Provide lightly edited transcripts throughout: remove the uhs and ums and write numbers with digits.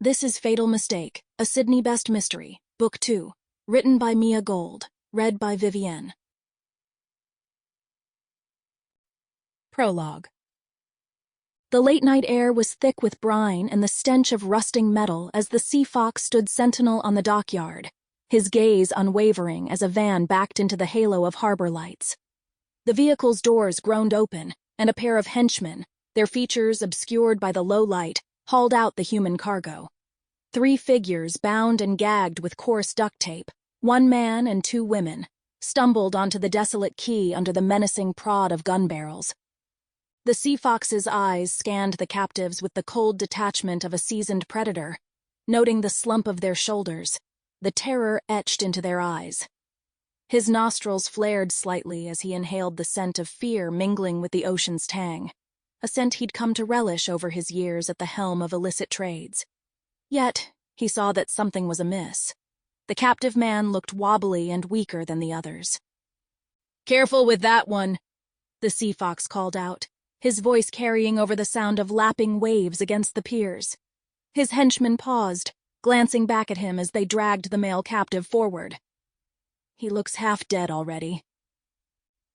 This is Fatal Mistake, a Sydney Best mystery, Book 2, written by Mia Gold, read by Vivienne. Prologue. The late-night air was thick with brine and the stench of rusting metal as the Sea Fox stood sentinel on the dockyard, his gaze unwavering as a van backed into the halo of harbor lights. The vehicle's doors groaned open, and a pair of henchmen, their features obscured by the low light, hauled out the human cargo. 3 figures bound and gagged with coarse duct tape, 1 man and 2 women, stumbled onto the desolate quay under the menacing prod of gun barrels. The Sea Fox's eyes scanned the captives with the cold detachment of a seasoned predator, noting the slump of their shoulders, the terror etched into their eyes. His nostrils flared slightly as he inhaled the scent of fear mingling with the ocean's tang, a scent he'd come to relish over his years at the helm of illicit trades. Yet, he saw that something was amiss. The captive man looked wobbly and weaker than the others. "Careful with that one," the Sea Fox called out, his voice carrying over the sound of lapping waves against the piers. His henchmen paused, glancing back at him as they dragged the male captive forward. "He looks half dead already."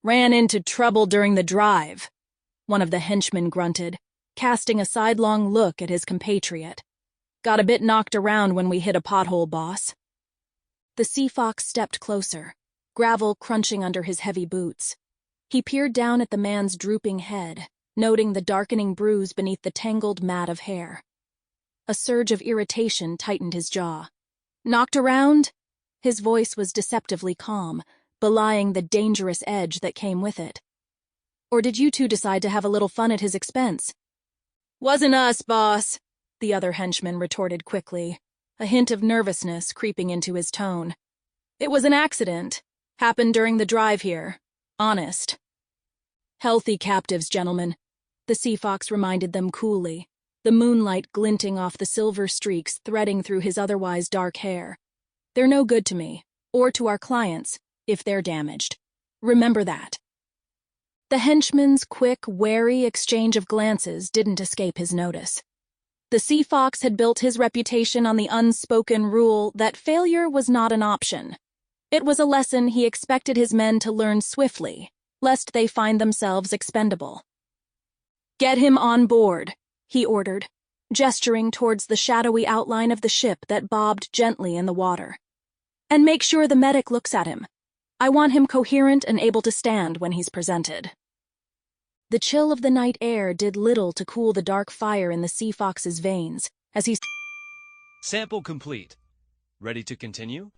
"Ran into trouble during the drive," one of the henchmen grunted, casting a sidelong look at his compatriot. "Got a bit knocked around when we hit a pothole, boss." The Sea Fox stepped closer, gravel crunching under his heavy boots. He peered down at the man's drooping head, noting the darkening bruise beneath the tangled mat of hair. A surge of irritation tightened his jaw. "Knocked around?" His voice was deceptively calm, belying the dangerous edge that came with it. "Or did you two decide to have a little fun at his expense?" "Wasn't us, boss," the other henchman retorted quickly, a hint of nervousness creeping into his tone. "It was an accident. Happened during the drive here. Honest." "Healthy captives, gentlemen," the Sea Fox reminded them coolly, the moonlight glinting off the silver streaks threading through his otherwise dark hair. "They're no good to me, or to our clients, if they're damaged. Remember that." The henchman's quick, wary exchange of glances didn't escape his notice. The Sea Fox had built his reputation on the unspoken rule that failure was not an option. It was a lesson he expected his men to learn swiftly, lest they find themselves expendable. "Get him on board," he ordered, gesturing towards the shadowy outline of the ship that bobbed gently in the water. "And make sure the medic looks at him. I want him coherent and able to stand when he's presented." The chill of the night air did little to cool the dark fire in the Sea Fox's veins as he... Sample complete. Ready to continue?